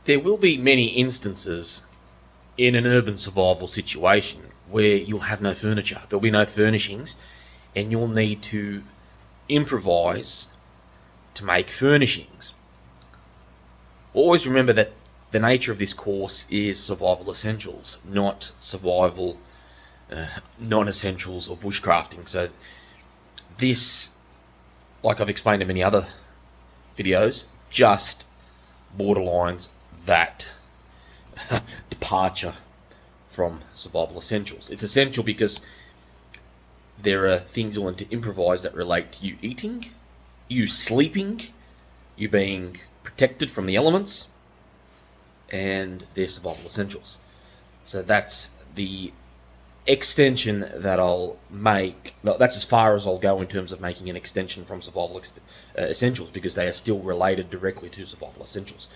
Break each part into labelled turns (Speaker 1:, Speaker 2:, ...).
Speaker 1: There will be many instances in an urban survival situation where you'll have no furniture, there'll be no furnishings, and you'll need to improvise to make furnishings. Always remember that the nature of this course is survival essentials, not survival non-essentials or bushcrafting. So this, like I've explained in many other videos, just borderlines that departure from survival essentials. It's essential because there are things you'll need to improvise that relate to you eating, you sleeping, you being protected from the elements, and they're survival essentials. So that's the extension that I'll make. That's as far as I'll go in terms of making an extension from survival essentials, because they are still related directly to survival essentials.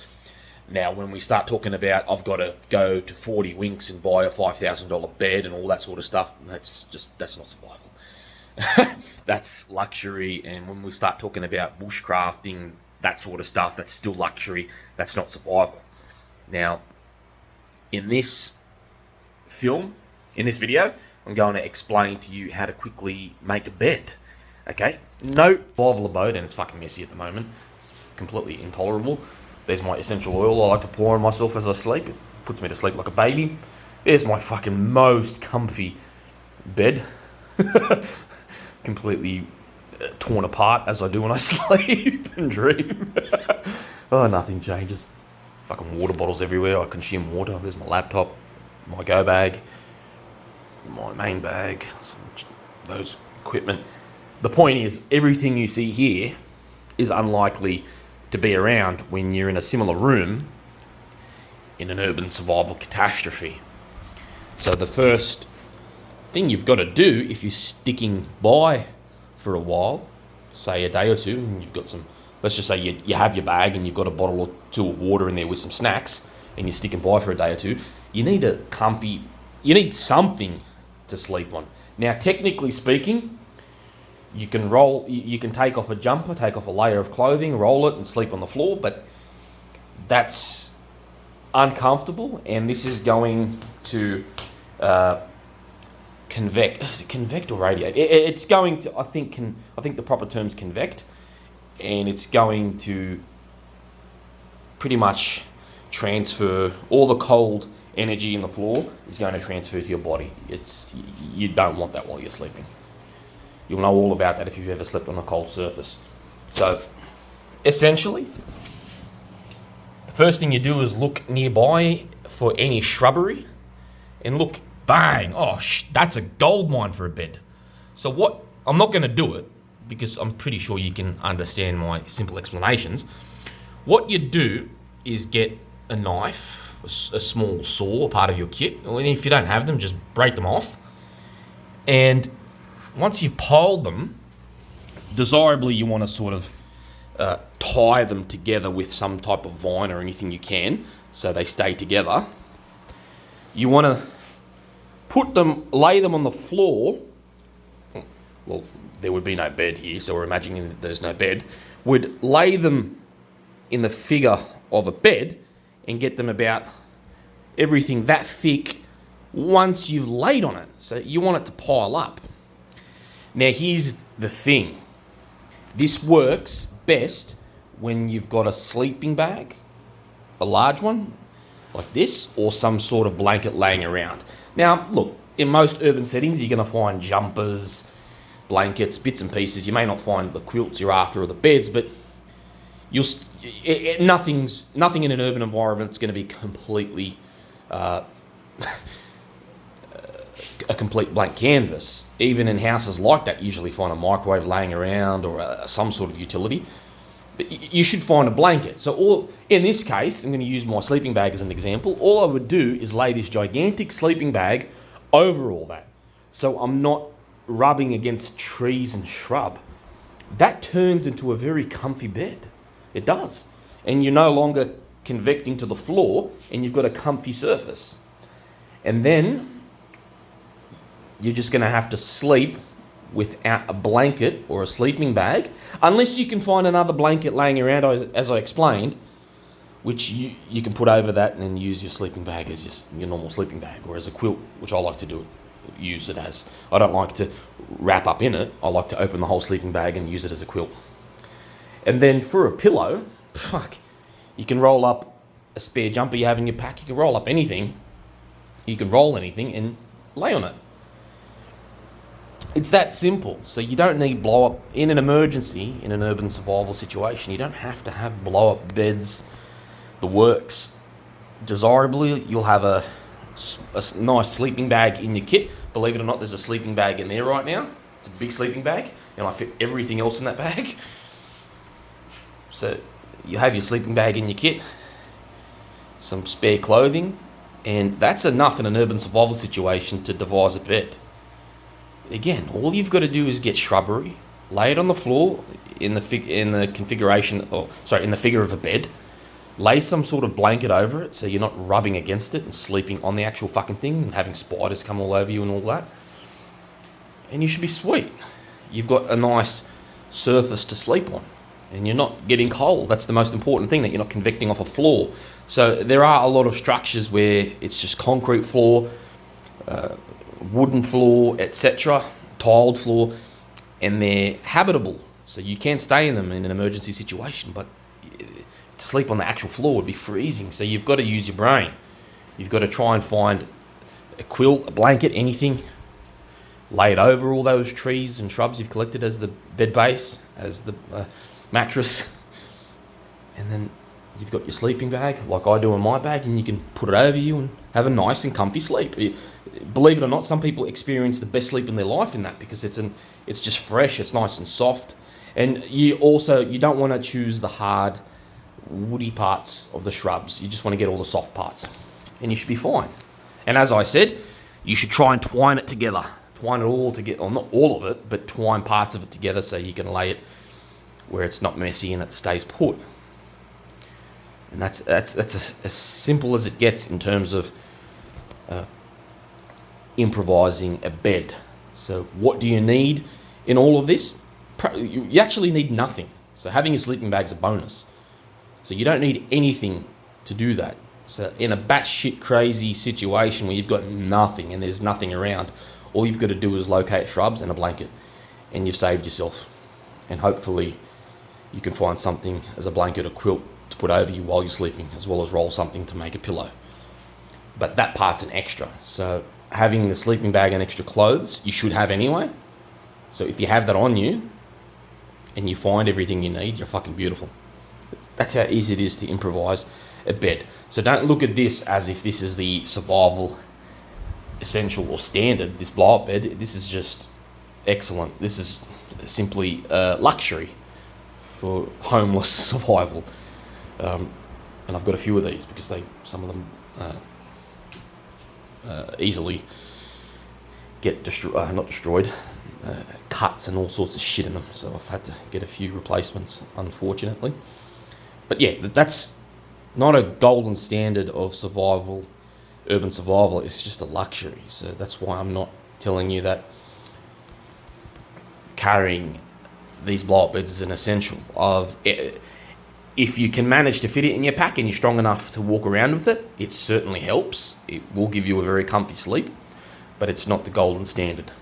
Speaker 1: Now, when we start talking about I've got to go to 40 Winks and buy a $5,000 bed and all that sort of stuff, that's not survival. That's luxury. And when we start talking about bushcrafting, that sort of stuff, that's still luxury. That's not survival. Now, in this video, I'm going to explain to you how to quickly make a bed. Okay? No survival abode, and it's fucking messy at the moment. It's completely intolerable. There's my essential oil I like to pour on myself as I sleep. It puts me to sleep like a baby. There's my fucking most comfy bed. Completely torn apart as I do when I sleep and dream. Oh, nothing changes. Fucking water bottles everywhere. I consume water. There's my laptop, my go bag, my main bag, those equipment. The point is, everything you see here is unlikely to be around when you're in a similar room in an urban survival catastrophe. So the first thing you've got to do, if you're sticking by for a while, say a day or two, and you've got some, let's just say you have your bag and you've got a bottle or two of water in there with some snacks, and you're sticking by for a day or two, you need something to sleep on. Now, technically speaking, you can take off a jumper, take off a layer of clothing, roll it and sleep on the floor, but that's uncomfortable, and this is going to convect. Is it convect or radiate? It's going to, I think the proper term's convect, and it's going to pretty much transfer all the cold energy in the floor is going to transfer to your body. You don't want that while you're sleeping. You'll know all about that if you've ever slept on a cold surface. So, essentially, the first thing you do is look nearby for any shrubbery, and look, bang, that's a gold mine for a bed. So I'm not going to do it, because I'm pretty sure you can understand my simple explanations. What you do is get a knife, a small saw, part of your kit, and if you don't have them, just break them off. And once you've piled them, desirably you want to sort of tie them together with some type of vine or anything you can, so they stay together. You want to lay them on the floor. Well, there would be no bed here, so we're imagining that there's no bed. Would lay them in the figure of a bed and get them about everything that thick once you've laid on it. So you want it to pile up. Now, here's the thing. This works best when you've got a sleeping bag, a large one, like this, or some sort of blanket laying around. Now, look, in most urban settings, you're going to find jumpers, blankets, bits and pieces. You may not find the quilts you're after or the beds, but nothing in an urban environment is going to be completely a complete blank canvas. Even in houses like that, you usually find a microwave laying around or some sort of utility. But you should find a blanket. So in this case, I'm going to use my sleeping bag as an example. All I would do is lay this gigantic sleeping bag over all that. So I'm not rubbing against trees and shrub. That turns into a very comfy bed. It does. And you're no longer convecting to the floor, and you've got a comfy surface. And then you're just going to have to sleep without a blanket or a sleeping bag, unless you can find another blanket laying around, as I explained, which you can put over that and then use your sleeping bag as your normal sleeping bag, or as a quilt, which I like to do, use it as. I don't like to wrap up in it. I like to open the whole sleeping bag and use it as a quilt. And then for a pillow, you can roll up a spare jumper you have in your pack. You can roll up anything. You can roll anything and lay on it. It's that simple. So you don't need blow up in an emergency, in an urban survival situation. You don't have to have blow up beds, the works. Desirably, you'll have a nice sleeping bag in your kit. Believe it or not, there's a sleeping bag in there right now. It's a big sleeping bag, and I fit everything else in that bag. So you have your sleeping bag in your kit, some spare clothing, and that's enough in an urban survival situation to devise a bed. Again, all you've got to do is get shrubbery, lay it on the floor in the figure of a bed, lay some sort of blanket over it so you're not rubbing against it and sleeping on the actual fucking thing and having spiders come all over you and all that. And you should be sweet. You've got a nice surface to sleep on and you're not getting cold. That's the most important thing, that you're not convecting off a floor. So there are a lot of structures where it's just concrete floor, wooden floor, etc., tiled floor, and they're habitable. So you can stay in them in an emergency situation, but to sleep on the actual floor would be freezing. So you've got to use your brain. You've got to try and find a quilt, a blanket, anything, lay it over all those trees and shrubs you've collected as the bed base, as the mattress, and then you've got your sleeping bag, like I do in my bag, and you can put it over you and have a nice and comfy sleep. Believe it or not, some people experience the best sleep in their life in that, because it's just fresh, it's nice and soft, and you don't want to choose the hard, woody parts of the shrubs. You just want to get all the soft parts, and you should be fine. And as I said, you should try and twine it together, twine it all together, or not all of it, but twine parts of it together so you can lay it where it's not messy and it stays put. And that's as simple as it gets in terms of improvising a bed. So what do you need in all of this? You actually need nothing. So having a sleeping bag is a bonus. So you don't need anything to do that. So in a batshit crazy situation where you've got nothing and there's nothing around, all you've got to do is locate shrubs and a blanket, and you've saved yourself. And hopefully you can find something as a blanket or quilt to put over you while you're sleeping, as well as roll something to make a pillow. But that part's an extra. So having the sleeping bag and extra clothes, you should have anyway. So if you have that on you and you find everything you need, you're fucking beautiful. That's how easy it is to improvise a bed. So don't look at this as if this is the survival essential or standard, this blow-up bed. This is just excellent. This is simply luxury for homeless survival. And I've got a few of these because some of them easily get cuts and all sorts of shit in them. So I've had to get a few replacements, unfortunately. But yeah, that's not a golden standard of survival, urban survival. It's just a luxury. So that's why I'm not telling you that carrying these blow-up beds is an essential. If you can manage to fit it in your pack and you're strong enough to walk around with it, it certainly helps. It will give you a very comfy sleep, but it's not the golden standard.